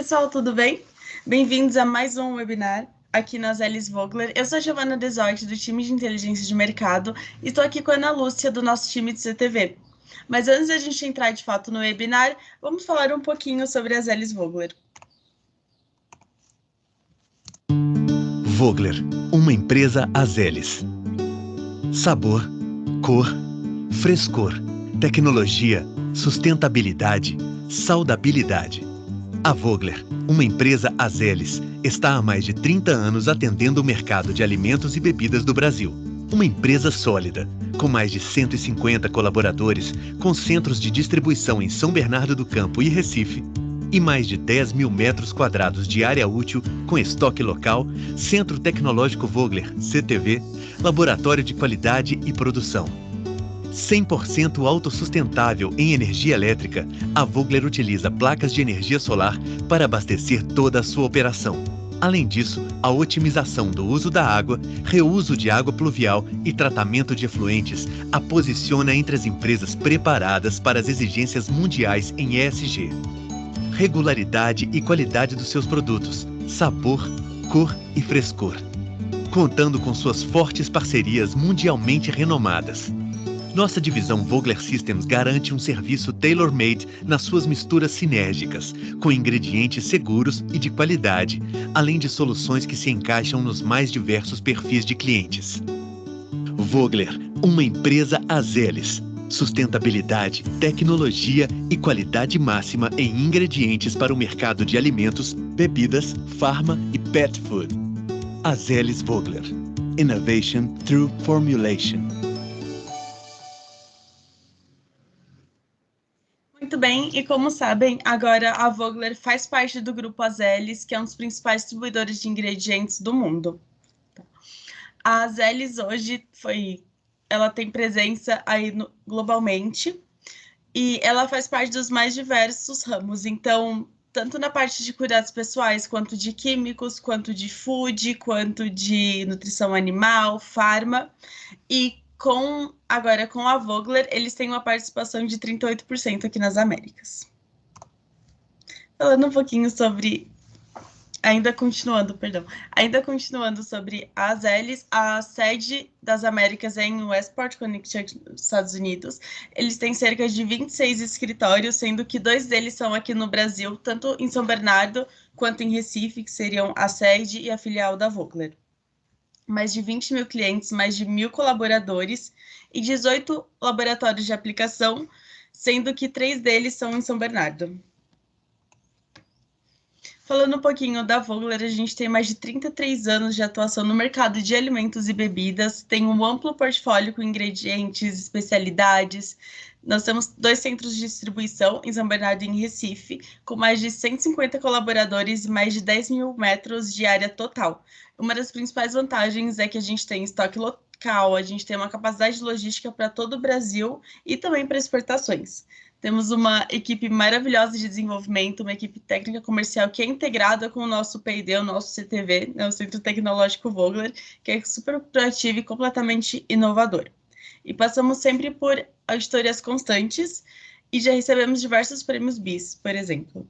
pessoal, tudo bem? Bem-vindos a mais um webinar aqui na Azelis Vogler. Eu sou a Giovana Desorte, do time de inteligência de mercado, e estou aqui com a Ana Lúcia, do nosso time de CTV. Mas antes de a gente entrar de fato no webinar, vamos falar um pouquinho sobre a Azelis Vogler. Vogler, uma empresa Azelis. Sabor, cor, frescor, tecnologia, sustentabilidade, saudabilidade. A Vogler, uma empresa Azelis, está há mais de 30 anos atendendo o mercado de alimentos e bebidas do Brasil. Uma empresa sólida, com mais de 150 colaboradores, com centros de distribuição em São Bernardo do Campo e Recife, e mais de 10 mil metros quadrados de área útil com estoque local, Centro Tecnológico Vogler, CTV, laboratório de qualidade e produção. 100% autossustentável em energia elétrica, a Vogler utiliza placas de energia solar para abastecer toda a sua operação. Além disso, a otimização do uso da água, reuso de água pluvial e tratamento de efluentes a posiciona entre as empresas preparadas para as exigências mundiais em ESG. Regularidade e qualidade dos seus produtos, sabor, cor e frescor. Contando com suas fortes parcerias mundialmente renomadas. Nossa divisão Vogler Systems garante um serviço tailor-made nas suas misturas sinérgicas, com ingredientes seguros e de qualidade, além de soluções que se encaixam nos mais diversos perfis de clientes. Vogler, uma empresa Azelis. Sustentabilidade, tecnologia e qualidade máxima em ingredientes para o mercado de alimentos, bebidas, farma e pet food. Azelis Vogler. Innovation through formulation. Muito bem, e como sabem, agora a Vogler faz parte do grupo Azelis, que é um dos principais distribuidores de ingredientes do mundo. A Azelis hoje ela tem presença aí globalmente e ela faz parte dos mais diversos ramos. Então, tanto na parte de cuidados pessoais, quanto de químicos, quanto de food, quanto de nutrição animal, farma. E agora com a Vogler, eles têm uma participação de 38% aqui nas Américas. Falando um pouquinho sobre... Ainda continuando sobre a Azelis, a sede das Américas é em Westport, Connecticut, Estados Unidos. Eles têm cerca de 26 escritórios, sendo que 2 deles são aqui no Brasil, tanto em São Bernardo quanto em Recife, que seriam a sede e a filial da Vogler. Mais de 20 mil clientes, mais de 1.000 colaboradores e 18 laboratórios de aplicação, sendo que 3 deles são em São Bernardo. Falando um pouquinho da Vogler, a gente tem mais de 33 anos de atuação no mercado de alimentos e bebidas, tem um amplo portfólio com ingredientes, especialidades. Nós temos 2 centros de distribuição, em São Bernardo e em Recife, com mais de 150 colaboradores e mais de 10 mil metros de área total. Uma das principais vantagens é que a gente tem estoque local, a gente tem uma capacidade logística para todo o Brasil e também para exportações. Temos uma equipe maravilhosa de desenvolvimento, uma equipe técnica comercial que é integrada com o nosso P&D, o nosso CTV, né, o Centro Tecnológico Vogler, que é super proativo e completamente inovador. E passamos sempre por auditorias constantes e já recebemos diversos prêmios BIS, por exemplo.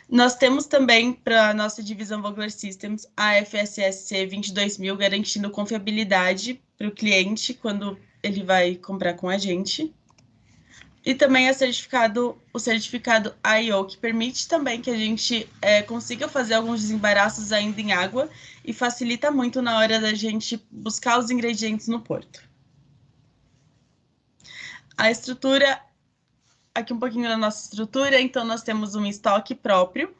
Nós temos também, para a nossa divisão Vogler Systems, a FSSC 22000, garantindo confiabilidade para o cliente quando ele vai comprar com a gente. E também o certificado IO, que permite também que a gente consiga fazer alguns desembaraços ainda em água e facilita muito na hora da gente buscar os ingredientes no porto. A estrutura, aqui um pouquinho da nossa estrutura, então nós temos um estoque próprio,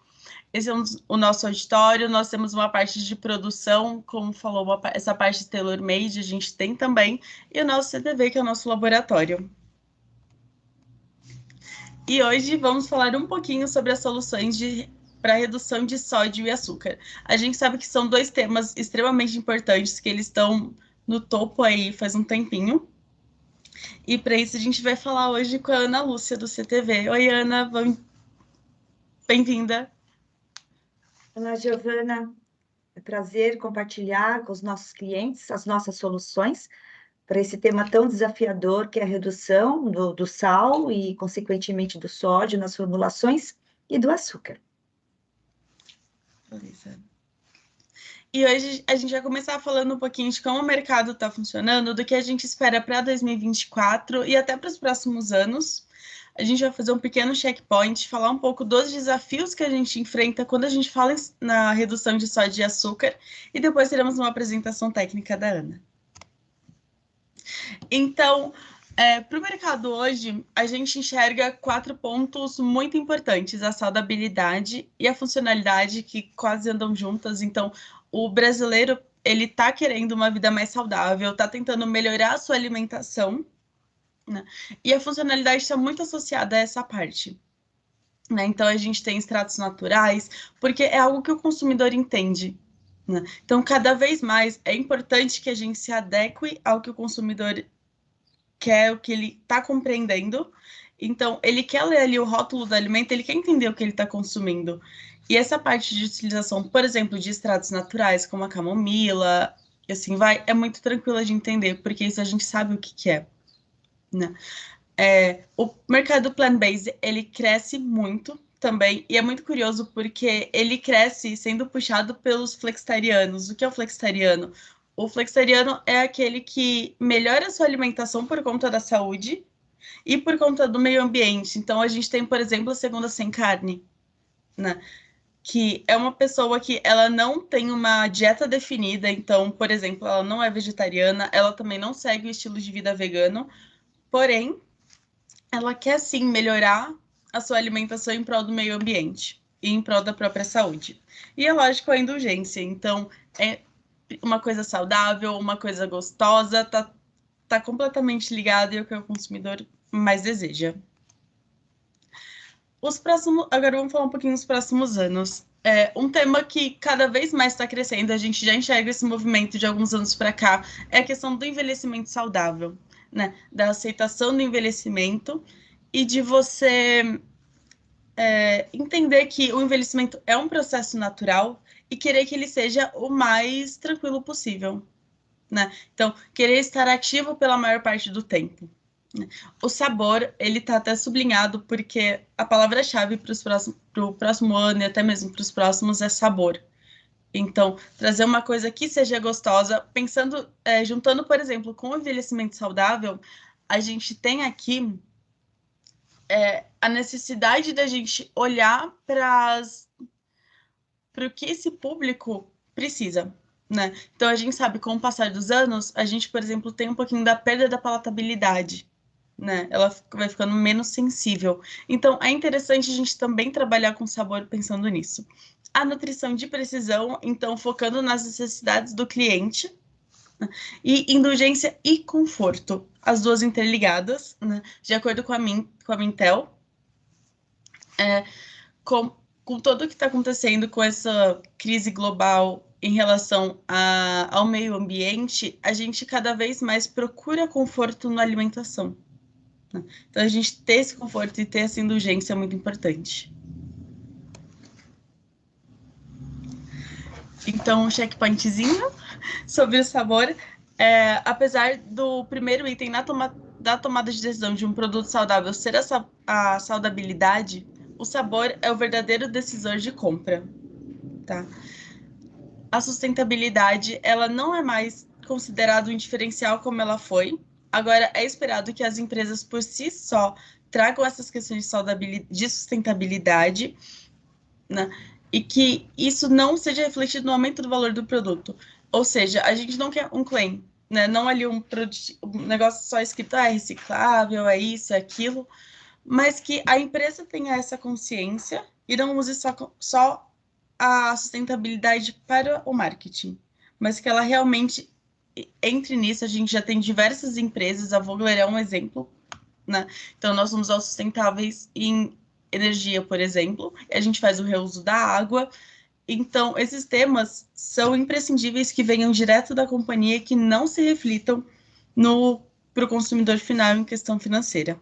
esse é o nosso auditório, nós temos uma parte de produção, como falou, essa parte de tailor-made a gente tem também, e o nosso CTV, que é o nosso laboratório. E hoje vamos falar um pouquinho sobre as soluções para redução de sódio e açúcar. A gente sabe que são 2 temas extremamente importantes, que eles estão no topo aí faz um tempinho. E para isso a gente vai falar hoje com a Ana Lúcia, do CTV. Oi, Ana, bem-vinda. Olá, Giovana. É um prazer compartilhar com os nossos clientes as nossas soluções para esse tema tão desafiador, que é a redução do sal e, consequentemente, do sódio nas formulações e do açúcar. Beleza. E hoje a gente vai começar falando um pouquinho de como o mercado está funcionando, do que a gente espera para 2024 e até para os próximos anos. A gente vai fazer um pequeno checkpoint, falar um pouco dos desafios que a gente enfrenta quando a gente fala na redução de sódio e açúcar, e depois teremos uma apresentação técnica da Ana. Então, para o mercado hoje, a gente enxerga 4 pontos muito importantes: a saudabilidade e a funcionalidade, que quase andam juntas. Então, o brasileiro, ele está querendo uma vida mais saudável, está tentando melhorar a sua alimentação, né? E a funcionalidade está muito associada a essa parte, né? Então, a gente tem extratos naturais, porque é algo que o consumidor entende, né? Então, cada vez mais é importante que a gente se adeque ao que o consumidor quer, o que ele está compreendendo. Então, ele quer ler ali o rótulo do alimento, ele quer entender o que ele está consumindo. E essa parte de utilização, por exemplo, de extratos naturais, como a camomila, e assim vai, é muito tranquila de entender, porque isso a gente sabe o que é, né? O mercado plant-based, ele cresce muito também, e é muito curioso porque ele cresce sendo puxado pelos flexitarianos. O que é o flexitariano? O flexitariano é aquele que melhora a sua alimentação por conta da saúde e por conta do meio ambiente. Então, a gente tem, por exemplo, a segunda sem carne, né? Que é uma pessoa que ela não tem uma dieta definida. Então, por exemplo, ela não é vegetariana, ela também não segue o estilo de vida vegano, porém, ela quer sim melhorar a sua alimentação em prol do meio ambiente e em prol da própria saúde. E é lógico a indulgência. Então, é uma coisa saudável, uma coisa gostosa, tá completamente ligado e é o que o consumidor mais deseja. Agora vamos falar um pouquinho dos próximos anos. Um tema que cada vez mais está crescendo, a gente já enxerga esse movimento de alguns anos para cá, é a questão do envelhecimento saudável, né? Da aceitação do envelhecimento e de você entender que o envelhecimento é um processo natural e querer que ele seja o mais tranquilo possível, né? Então, querer estar ativo pela maior parte do tempo. O sabor, ele tá até sublinhado porque a palavra-chave para o próximo ano e até mesmo para os próximos é sabor. Então, trazer uma coisa que seja gostosa, pensando, juntando, por exemplo, com o envelhecimento saudável, a gente tem aqui a necessidade da gente olhar para o que esse público precisa, né? Então, a gente sabe, com o passar dos anos, a gente, por exemplo, tem um pouquinho da perda da palatabilidade, né? Ela vai ficando menos sensível. Então, é interessante a gente também trabalhar com sabor pensando nisso. A nutrição de precisão, então, focando nas necessidades do cliente, né? E indulgência e conforto, as duas interligadas, né? De acordo com a Mintel, com tudo o que está acontecendo com essa crise global em relação ao meio ambiente, a gente cada vez mais procura conforto na alimentação. Então, a gente ter esse conforto e ter essa indulgência é muito importante. Então, um checkpointzinho sobre o sabor. Apesar do primeiro item da tomada de decisão de um produto saudável ser a saudabilidade, o sabor é o verdadeiro decisor de compra, tá? A sustentabilidade, ela não é mais considerada um diferencial como ela foi. Agora, é esperado que as empresas, por si só, tragam essas questões de sustentabilidade, né? E que isso não seja refletido no aumento do valor do produto. Ou seja, a gente não quer um claim, né? Não ali um negócio só escrito, é reciclável, é isso, é aquilo, mas que a empresa tenha essa consciência e não use só a sustentabilidade para o marketing, mas que ela realmente entre nisso. A gente já tem diversas empresas, a Vogler é um exemplo, né? Então, nós somos autossustentáveis em energia, por exemplo, e a gente faz o reuso da água. Então, esses temas são imprescindíveis que venham direto da companhia e que não se reflitam para o consumidor final em questão financeira.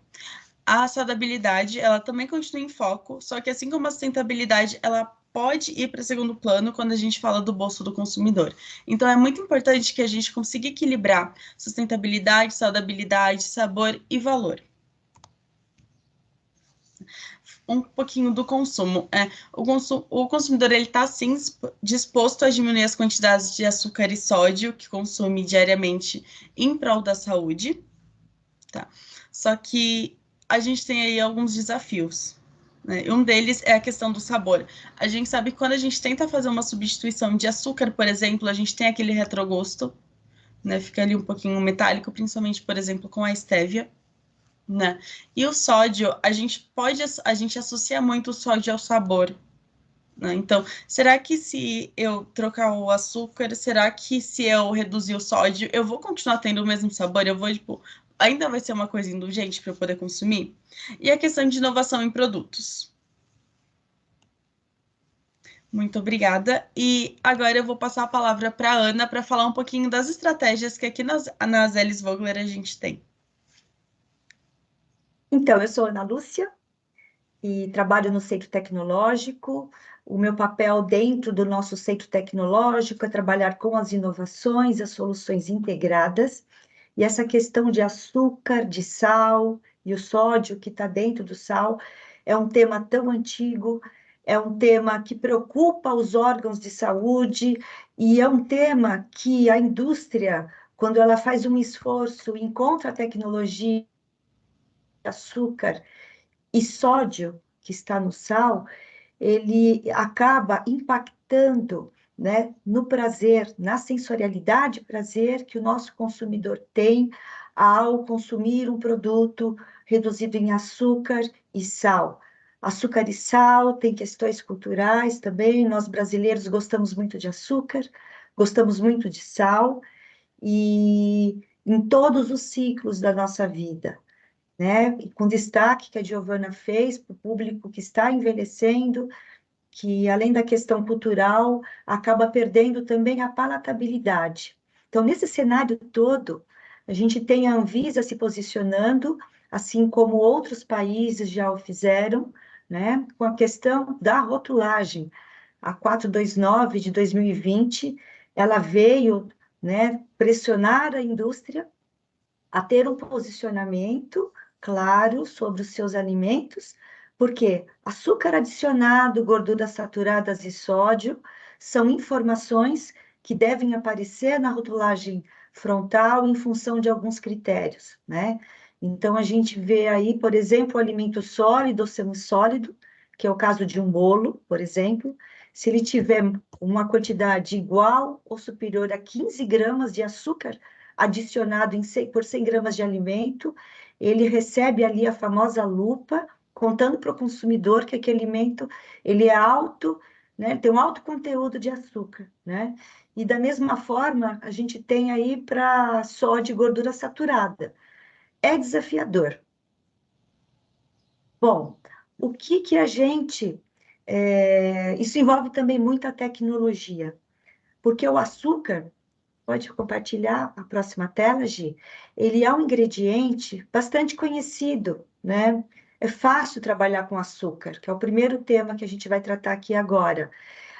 A saudabilidade, ela também continua em foco, só que assim como a sustentabilidade, ela pode ir para segundo plano quando a gente fala do bolso do consumidor. Então, é muito importante que a gente consiga equilibrar sustentabilidade, saudabilidade, sabor e valor. um pouquinho do consumo. O consumidor ele está sim disposto a diminuir as quantidades de açúcar e sódio que consome diariamente em prol da saúde, tá? Só que a gente tem aí alguns desafios, né? Um deles é a questão do sabor. A gente sabe que quando a gente tenta fazer uma substituição de açúcar, por exemplo, a gente tem aquele retrogosto, né? Fica ali um pouquinho metálico, principalmente, por exemplo, com a estévia, né? E o sódio, a gente associa muito o sódio ao sabor, né? Então, será que se eu trocar o açúcar, será que se eu reduzir o sódio, eu vou continuar tendo o mesmo sabor? Eu vou, tipo, ainda vai ser uma coisa indulgente para eu poder consumir? E a questão de inovação em produtos. Muito obrigada. E agora eu vou passar a palavra para a Ana para falar um pouquinho das estratégias que aqui na Azelis Vogler a gente tem. Então, eu sou Ana Lúcia e trabalho no Centro Tecnológico. O meu papel dentro do nosso Centro Tecnológico é trabalhar com as inovações, as soluções integradas. E essa questão de açúcar, de sal e o sódio que está dentro do sal é um tema tão antigo, é um tema que preocupa os órgãos de saúde e é um tema que a indústria, quando ela faz um esforço, encontra a tecnologia de açúcar e sódio que está no sal, ele acaba impactando, né, no prazer, na sensorialidade prazer que o nosso consumidor tem ao consumir um produto reduzido em açúcar e sal. Açúcar e sal tem questões culturais também, nós brasileiros gostamos muito de açúcar, gostamos muito de sal, e em todos os ciclos da nossa vida, né? E com destaque que a Giovana fez para o público que está envelhecendo, que além da questão cultural, acaba perdendo também a palatabilidade. Então, nesse cenário todo, a gente tem a Anvisa se posicionando, assim como outros países já o fizeram, né, com a questão da rotulagem. A 429 de 2020, ela veio, né, pressionar a indústria a ter um posicionamento claro sobre os seus alimentos, porque açúcar adicionado, gorduras saturadas e sódio são informações que devem aparecer na rotulagem frontal em função de alguns critérios, né? Então, a gente vê aí, por exemplo, o alimento sólido ou semissólido, que é o caso de um bolo, por exemplo, se ele tiver uma quantidade igual ou superior a 15 gramas de açúcar adicionado por 100 gramas de alimento, ele recebe ali a famosa lupa, contando para o consumidor que aquele alimento ele é alto, né, tem um alto conteúdo de açúcar, né? E da mesma forma, a gente tem aí para sódio e gordura saturada. É desafiador. Bom, o que que a gente... isso envolve também muita tecnologia, porque o açúcar, pode compartilhar a próxima tela, Gi? Ele é um ingrediente bastante conhecido, né? É fácil trabalhar com açúcar, que é o primeiro tema que a gente vai tratar aqui agora.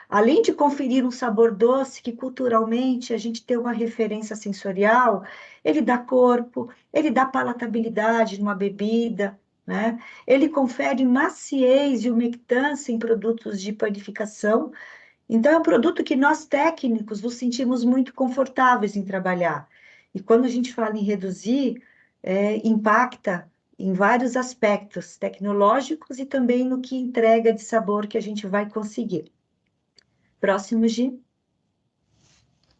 Além de conferir um sabor doce, que culturalmente a gente tem uma referência sensorial, ele dá corpo, ele dá palatabilidade numa bebida, né? Ele confere maciez e umectância em produtos de panificação. Então, é um produto que nós técnicos nos sentimos muito confortáveis em trabalhar. E quando a gente fala em reduzir, impacta em vários aspectos tecnológicos e também no que entrega de sabor que a gente vai conseguir. Próximo, Gi.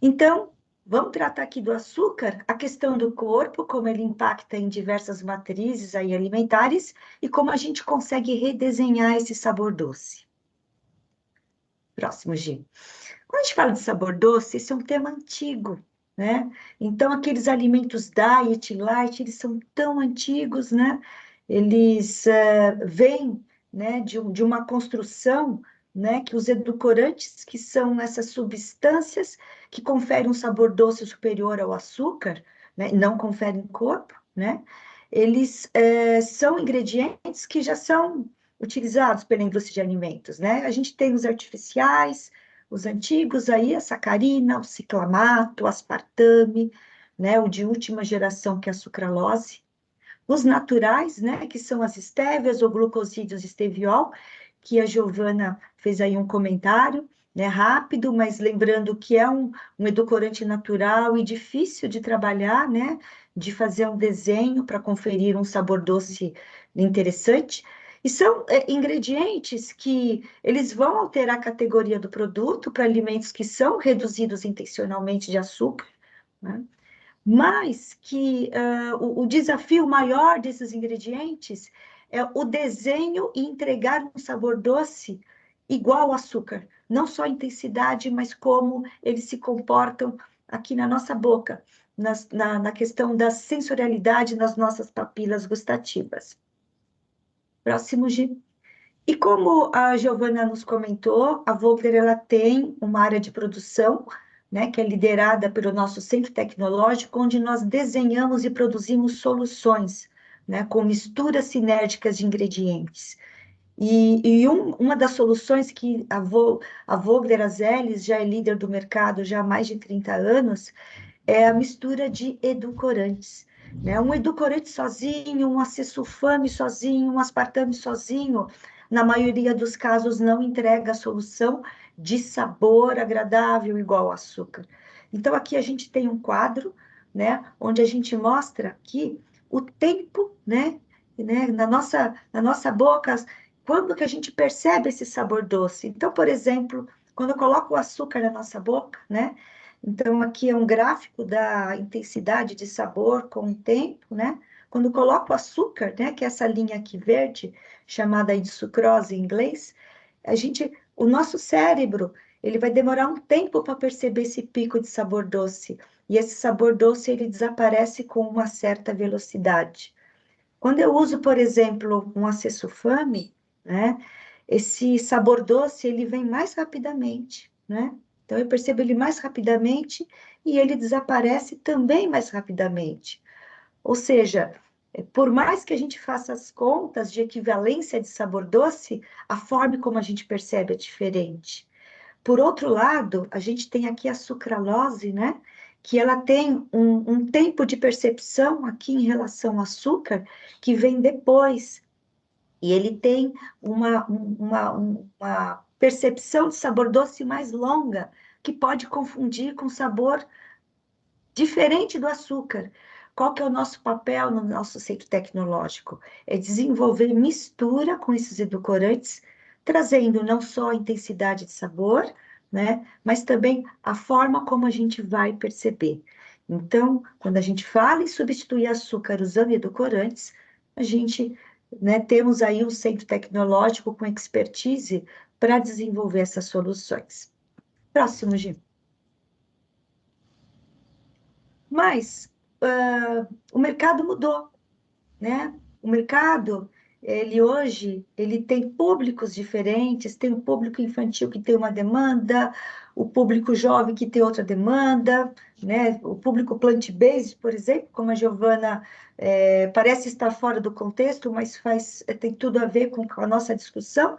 Então, vamos tratar aqui do açúcar, a questão do corpo, como ele impacta em diversas matrizes aí alimentares e como a gente consegue redesenhar esse sabor doce. Próximo, Gi. Quando a gente fala de sabor doce, esse é um tema antigo, né? Então, aqueles alimentos diet, light, eles são tão antigos, né? Eles vêm, né, de uma construção, né, que os edulcorantes, que são essas substâncias que conferem um sabor doce superior ao açúcar, né, não conferem corpo, né? Eles são ingredientes que já são utilizados pela indústria de alimentos, né? A gente tem os artificiais, os antigos aí, a sacarina, o ciclamato, o aspartame, né? O de última geração, que é a sucralose. Os naturais, né, que são as estévias ou glucosídeos esteviol, que a Giovana fez aí um comentário, né, rápido, mas lembrando que é um edulcorante natural e difícil de trabalhar, né, de fazer um desenho para conferir um sabor doce interessante. E são ingredientes que eles vão alterar a categoria do produto para alimentos que são reduzidos intencionalmente de açúcar, né? Mas que o desafio maior desses ingredientes é o desenho e entregar um sabor doce igual ao açúcar. Não só a intensidade, mas como eles se comportam aqui na nossa boca, na questão da sensorialidade nas nossas papilas gustativas. Próximo, Gi. E como a Giovana nos comentou, a Vogler ela tem uma área de produção, né, que é liderada pelo nosso centro tecnológico, onde nós desenhamos e produzimos soluções, né, com misturas sinérgicas de ingredientes. Uma das soluções que a Vogler Azelis já é líder do mercado já há mais de 30 anos, é a mistura de edulcorantes. Né? Um edulcorante sozinho, um acesulfame sozinho, um aspartame sozinho, na maioria dos casos não entrega a solução de sabor agradável igual ao açúcar. Então, aqui a gente tem um quadro, né, onde a gente mostra aqui o tempo, né, na nossa boca, quando que a gente percebe esse sabor doce. Então, por exemplo, quando eu coloco o açúcar na nossa boca, né, então, aqui é um gráfico da intensidade de sabor com o tempo, né? Quando coloco o açúcar, né, que é essa linha aqui verde, chamada aí de sucrose em inglês, o nosso cérebro, ele vai demorar um tempo para perceber esse pico de sabor doce. E esse sabor doce, ele desaparece com uma certa velocidade. Quando eu uso, por exemplo, um acesulfame, né, esse sabor doce, ele vem mais rapidamente, né? Então, eu percebo ele mais rapidamente e ele desaparece também mais rapidamente. Ou seja, por mais que a gente faça as contas de equivalência de sabor doce, a forma como a gente percebe é diferente. Por outro lado, a gente tem aqui a sucralose, né? Que ela tem um tempo de percepção aqui em relação ao açúcar que vem depois. E ele tem uma percepção de sabor doce mais longa, que pode confundir com sabor diferente do açúcar. Qual que é o nosso papel no nosso centro tecnológico? É desenvolver mistura com esses edulcorantes, trazendo não só a intensidade de sabor, né, mas também a forma como a gente vai perceber. Então, quando a gente fala em substituir açúcar usando edulcorantes, a gente, né, temos aí um centro tecnológico com expertise para desenvolver essas soluções. Próximo, Gil. Mas o mercado mudou, né? O mercado, ele hoje, ele tem públicos diferentes, tem o público infantil que tem uma demanda, o público jovem que tem outra demanda, né? O público plant-based, por exemplo, como a Giovana parece estar fora do contexto, mas tem tudo a ver com a nossa discussão,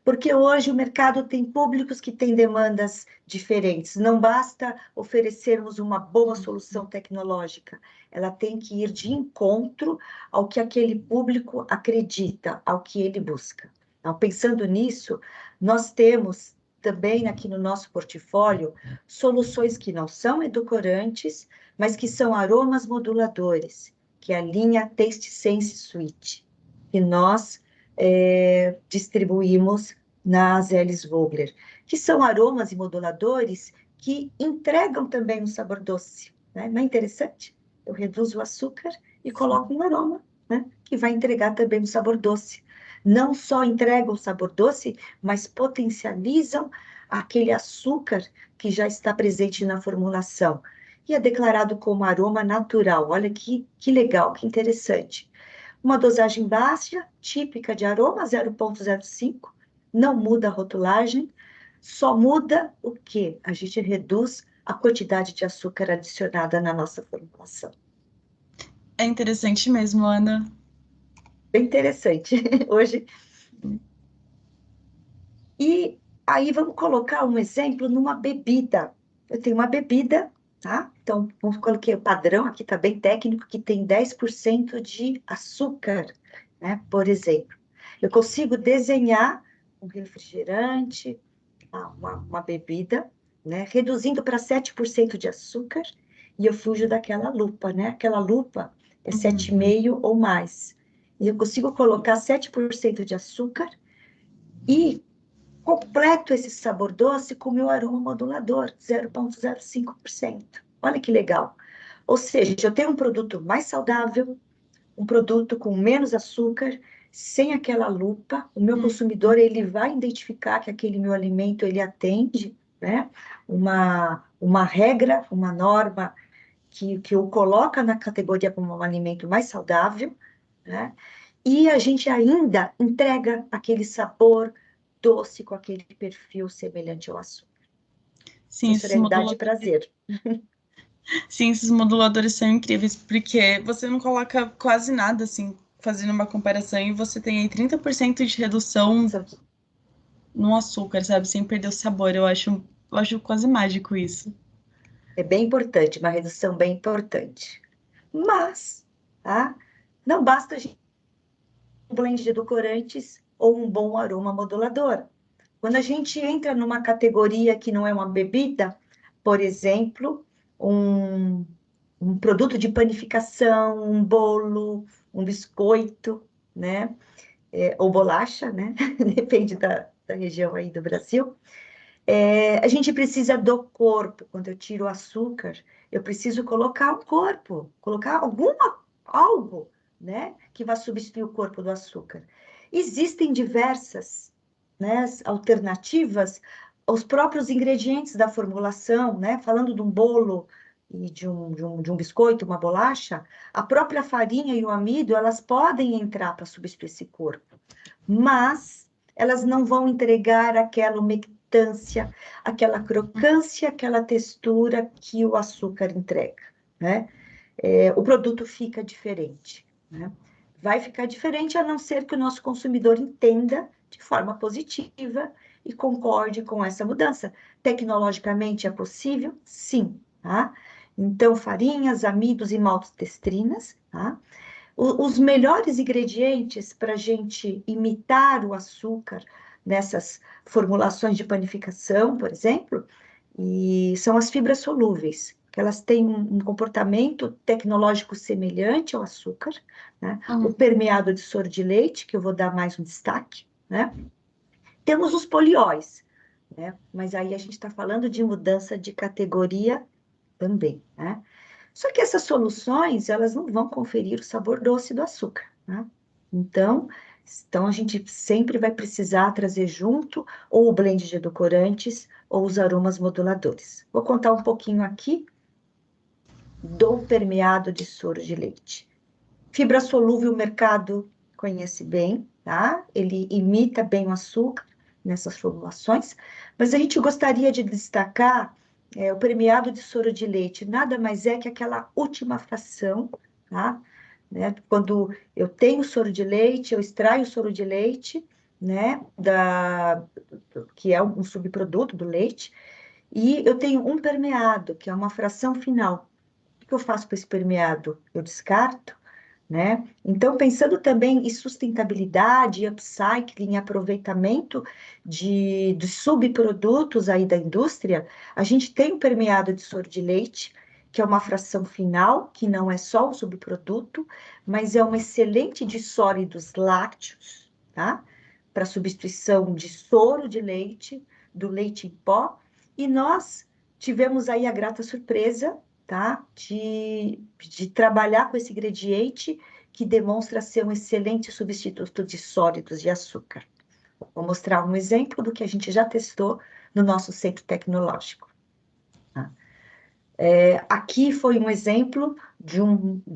porque hoje o mercado tem públicos que têm demandas diferentes. Não basta oferecermos uma boa solução tecnológica, ela tem que ir de encontro ao que aquele público acredita, ao que ele busca. Então, pensando nisso, nós temos também aqui no nosso portfólio soluções que não são edulcorantes, mas que são aromas moduladores, que é a linha Taste Sense Suite, que nós distribuímos na Azelis Vogler, que são aromas e moduladores que entregam também um sabor doce. Né? Não é interessante? Eu reduzo o açúcar e coloco um aroma, né? Que vai entregar também um sabor doce. Não só entregam o sabor doce, mas potencializam aquele açúcar que já está presente na formulação. E é declarado como aroma natural. Olha que legal, que interessante. Uma dosagem baixa, típica de aroma, 0,05, não muda a rotulagem, só muda o quê? A gente reduz a quantidade de açúcar adicionada na nossa formulação. É interessante mesmo, Ana. Bem interessante. Hoje. E aí vamos colocar um exemplo numa bebida. Eu tenho uma bebida, tá? Então, vamos coloquei o padrão, aqui está bem técnico, que tem 10% de açúcar, né? Por exemplo. Eu consigo desenhar um refrigerante, uma bebida, né? Reduzindo para 7% de açúcar, e eu fujo daquela lupa, né? Aquela lupa é Uhum. 7,5 ou mais. E eu consigo colocar 7% de açúcar e completo esse sabor doce com o meu aroma modulador, 0,05%. Olha que legal. Ou seja, eu tenho um produto mais saudável, um produto com menos açúcar, sem aquela lupa. O meu consumidor, ele vai identificar que aquele meu alimento, ele atende, né? Uma regra, uma norma que o coloca na categoria como um alimento mais saudável, né? E a gente ainda entrega aquele sabor doce com aquele perfil semelhante ao açúcar. Sim, esses Sensorialidade e moduladores, prazer. sim, esses moduladores são incríveis, porque você não coloca quase nada, assim, fazendo uma comparação, e você tem aí 30% de redução no açúcar, sabe? Sem perder o sabor. Eu acho quase mágico isso. É bem importante, uma redução bem importante. Mas, tá? Não basta a gente ter um blend de edulcorantes ou um bom aroma modulador. Quando a gente entra numa categoria que não é uma bebida, por exemplo, um, um produto de panificação, um bolo, um biscoito, né? Ou bolacha, né? Depende da região aí do Brasil. A gente precisa do corpo. Quando eu tiro o açúcar, eu preciso colocar o corpo, colocar algo, né, que vai substituir o corpo do açúcar. Existem diversas, né, alternativas aos próprios ingredientes da formulação, né? Falando de um bolo e de um biscoito, uma bolacha, a própria farinha e o amido, elas podem entrar para substituir esse corpo, mas elas não vão entregar aquela umectância, aquela crocância, aquela textura que o açúcar entrega, né? O produto fica diferente, né? Vai ficar diferente a não ser que o nosso consumidor entenda de forma positiva e concorde com essa mudança. Tecnologicamente é possível? Sim, tá? Então, farinhas, amidos e maltodextrinas, tá? Os melhores ingredientes para a gente imitar o açúcar nessas formulações de panificação, por exemplo, e são as fibras solúveis, que elas têm um comportamento tecnológico semelhante ao açúcar, né? O Uhum. permeado de soro de leite, que eu vou dar mais um destaque, né? Temos os polióis, né? Mas aí a gente está falando de mudança de categoria também, né? Só que essas soluções, elas não vão conferir o sabor doce do açúcar, né? Então, então a gente sempre vai precisar trazer junto ou o blend de edulcorantes ou os aromas moduladores. Vou contar um pouquinho aqui do permeado de soro de leite. Fibra solúvel, o mercado conhece bem, tá? Ele imita bem o açúcar nessas formulações, mas a gente gostaria de destacar o permeado de soro de leite. Nada mais é que aquela última fração, tá? Né? Quando eu tenho soro de leite, eu extraio o soro de leite, né? Que é um subproduto do leite, e eu tenho um permeado, que é uma fração final. O que eu faço com esse permeado? Eu descarto, né? Então, pensando também em sustentabilidade, upcycling, aproveitamento de subprodutos aí da indústria, a gente tem o permeado de soro de leite, que é uma fração final, que não é só um subproduto, mas é um excelente de sólidos lácteos, tá? Para substituição de soro de leite, do leite em pó, e nós tivemos aí a grata surpresa, tá? De trabalhar com esse ingrediente que demonstra ser um excelente substituto de sólidos de açúcar. Vou mostrar um exemplo do que a gente já testou no nosso centro tecnológico. Tá? Aqui foi um exemplo de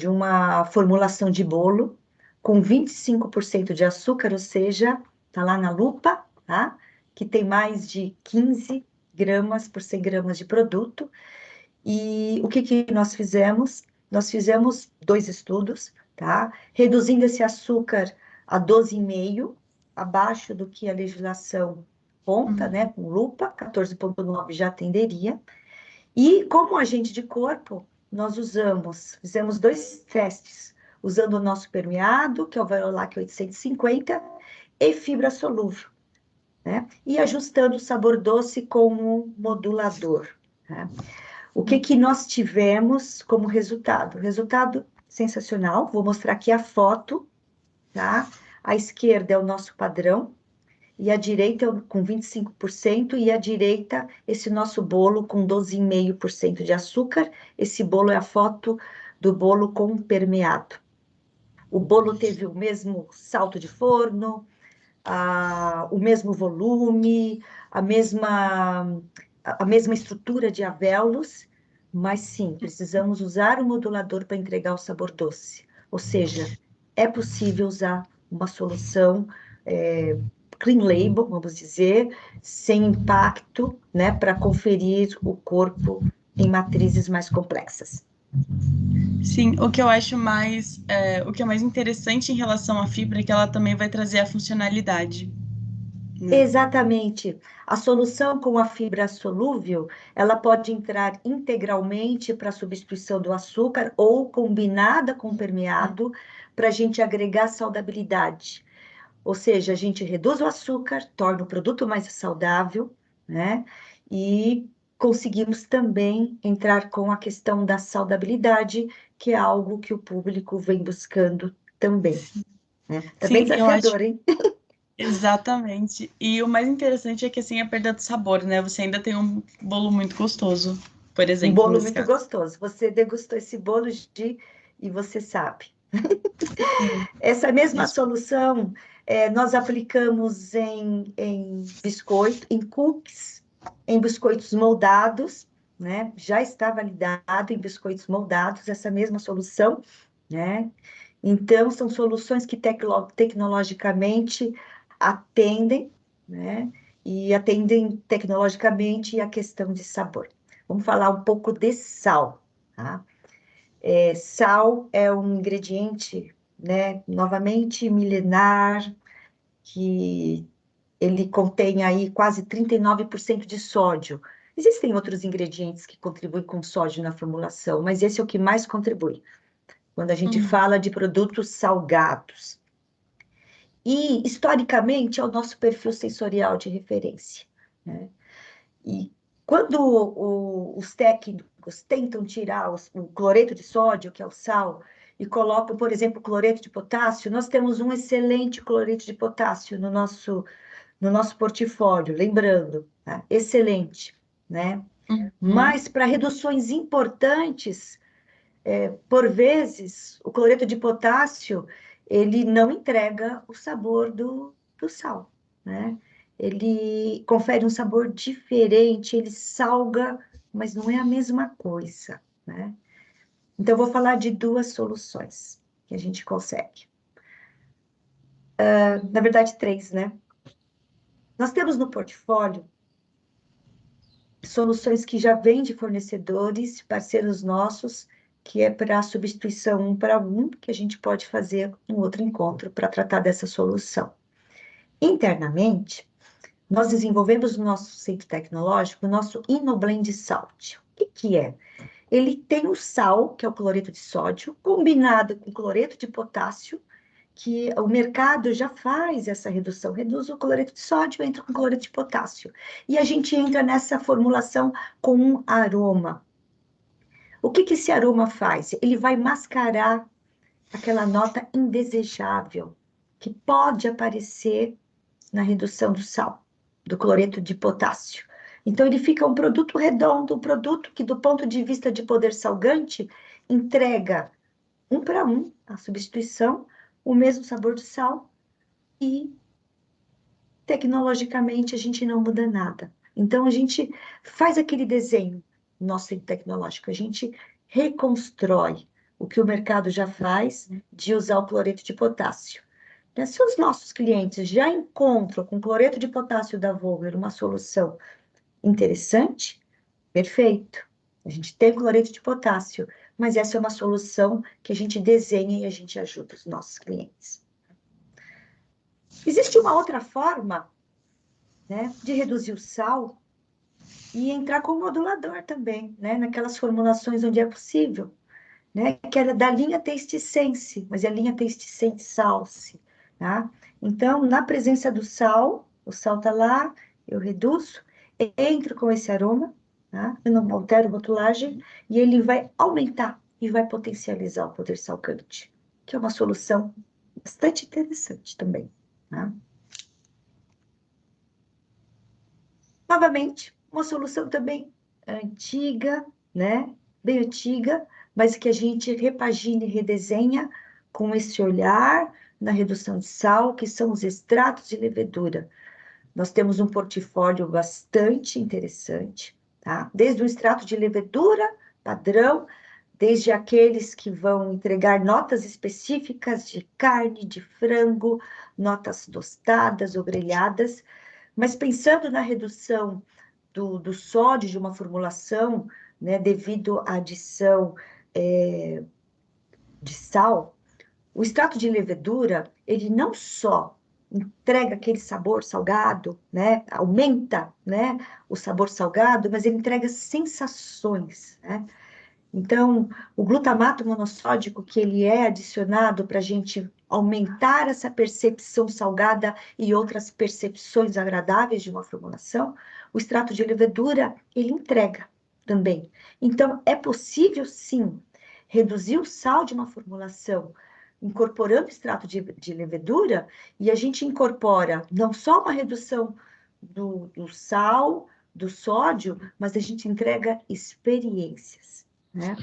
uma formulação de bolo com 25% de açúcar, ou seja, tá lá na lupa, tá? Que tem mais de 15 gramas por 100 gramas de produto. E o que nós fizemos? Nós fizemos 2 estudos, tá? Reduzindo esse açúcar a 12,5, abaixo do que a legislação conta, né? Com lupa, 14,9 já atenderia. E como agente de corpo, nós fizemos 2 testes, usando o nosso permeado, que é o Varilhac 850, e fibra solúvel, né? E ajustando o sabor doce como modulador, né? O que nós tivemos como resultado? Resultado sensacional. Vou mostrar aqui a foto, tá? À esquerda é o nosso padrão, e a direita com 25%, e a direita, esse nosso bolo com 12,5% de açúcar. Esse bolo é a foto do bolo com permeado. O bolo teve o mesmo salto de forno, o mesmo volume, a mesma estrutura de alvéolos, mas sim, precisamos usar o modulador para entregar o sabor doce. Ou seja, é possível usar uma solução clean label, vamos dizer, sem impacto, né, para conferir o corpo em matrizes mais complexas. Sim, o que é mais interessante em relação à fibra é que ela também vai trazer a funcionalidade, né? Exatamente. A solução com a fibra solúvel, ela pode entrar integralmente para a substituição do açúcar ou combinada com o permeado para a gente agregar saudabilidade. Ou seja, a gente reduz o açúcar, torna o produto mais saudável, né? E conseguimos também entrar com a questão da saudabilidade, que é algo que o público vem buscando também, né? Tá bem Sim, eu acho desafiador, hein? exatamente. E o mais interessante é que assim, a perda de sabor, né? Você ainda tem um bolo muito gostoso, por Um exemplo, bolo nesse muito caso. gostoso. Você degustou esse bolo, Gi, e você sabe. Sim. Essa mesma solução nós aplicamos em biscoito, em cookies, em biscoitos moldados, né? Já está validado em biscoitos moldados, essa mesma solução, né? Então, são soluções que tecnologicamente atendem, né? E atendem tecnologicamente a questão de sabor. Vamos falar um pouco de sal, tá? Sal é um ingrediente, né, novamente milenar, que ele contém aí quase 39% de sódio. Existem outros ingredientes que contribuem com sódio na formulação, mas esse é o que mais contribui, quando a gente Uhum. fala de produtos salgados. E, historicamente, é o nosso perfil sensorial de referência, né? E quando os técnicos tentam tirar o cloreto de sódio, que é o sal, e colocam, por exemplo, cloreto de potássio, nós temos um excelente cloreto de potássio no nosso portfólio, lembrando, tá? Excelente, né? Uhum. Mas para reduções importantes, por vezes, o cloreto de potássio, ele não entrega o sabor do sal, né? Ele confere um sabor diferente, ele salga, mas não é a mesma coisa, né? Então, eu vou falar de 2 soluções que a gente consegue. Na verdade, 3, né? Nós temos no portfólio soluções que já vêm de fornecedores, parceiros nossos, que é para substituição 1 para 1, que a gente pode fazer um outro encontro para tratar dessa solução. Internamente, nós desenvolvemos no nosso centro tecnológico o nosso InnoBlend Salt. O que é? Ele tem o sal, que é o cloreto de sódio, combinado com cloreto de potássio, que o mercado já faz essa redução, reduz o cloreto de sódio, entra com cloreto de potássio. E a gente entra nessa formulação com um aroma. O que esse aroma faz? Ele vai mascarar aquela nota indesejável que pode aparecer na redução do sal, do cloreto de potássio. Então, ele fica um produto redondo, um produto que, do ponto de vista de poder salgante, entrega 1 para 1 a substituição, o mesmo sabor do sal, e tecnologicamente a gente não muda nada. Então, a gente faz aquele desenho nosso centro tecnológico, a gente reconstrói o que o mercado já faz de usar o cloreto de potássio. Se os nossos clientes já encontram com cloreto de potássio da Vogler uma solução interessante, perfeito. A gente tem cloreto de potássio, mas essa é uma solução que a gente desenha e a gente ajuda os nossos clientes. Existe uma outra forma, né, de reduzir o sal, e entrar com o modulador também, né? Naquelas formulações onde é possível, né? Que era da linha Taste Sense, mas é a linha Taste Sense Salse, tá? Então, na presença do sal, o sal tá lá, eu reduzo, entro com esse aroma, tá? Eu não altero a rotulagem, e ele vai aumentar e vai potencializar o poder salgante, que é uma solução bastante interessante também, tá? Novamente, uma solução também antiga, né? Bem antiga, mas que a gente repagina e redesenha com esse olhar na redução de sal, que são os extratos de levedura. Nós temos um portfólio bastante interessante, tá? Desde o extrato de levedura padrão, desde aqueles que vão entregar notas específicas de carne, de frango, notas tostadas ou grelhadas, mas pensando na redução do sódio de uma formulação, né, devido à adição de sal, o extrato de levedura, ele não só entrega aquele sabor salgado, né, aumenta, né, o sabor salgado, mas ele entrega sensações, né? Então, o glutamato monossódico, que ele é adicionado para a gente aumentar essa percepção salgada e outras percepções agradáveis de uma formulação, o extrato de levedura, ele entrega também. Então, é possível, sim, reduzir o sal de uma formulação, incorporando extrato de levedura, e a gente incorpora não só uma redução do sal, do sódio, mas a gente entrega experiências, né?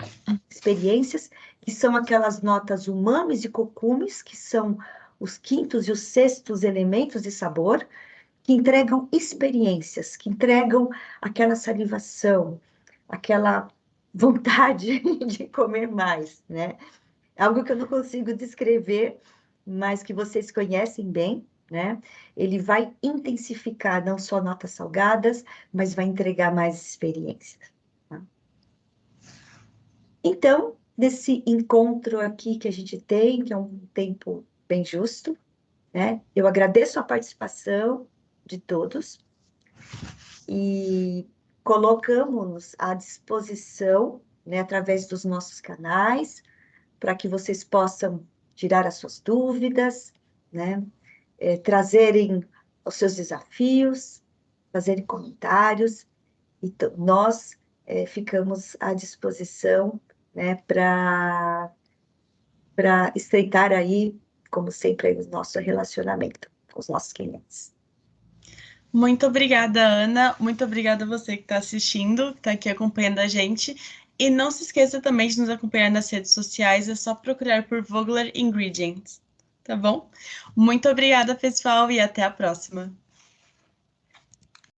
Experiências que são aquelas notas umamis e cocumes, que são os quintos e os sextos elementos de sabor, que entregam experiências, que entregam aquela salivação, aquela vontade de comer mais, né? Algo que eu não consigo descrever, mas que vocês conhecem bem, né? Ele vai intensificar não só notas salgadas, mas vai entregar mais experiências. Tá? Então, nesse encontro aqui que a gente tem, que é um tempo bem justo, né? Eu agradeço a participação de todos e colocamos à disposição, né, através dos nossos canais, para que vocês possam tirar as suas dúvidas, né? Trazerem os seus desafios, fazerem comentários, e nós ficamos à disposição, né, para estreitar aí, como sempre, aí, o nosso relacionamento com os nossos clientes. Muito obrigada, Ana. Muito obrigada a você que está assistindo, que está aqui acompanhando a gente. E não se esqueça também de nos acompanhar nas redes sociais, é só procurar por Vogler Ingredients, tá bom? Muito obrigada, pessoal, e até a próxima.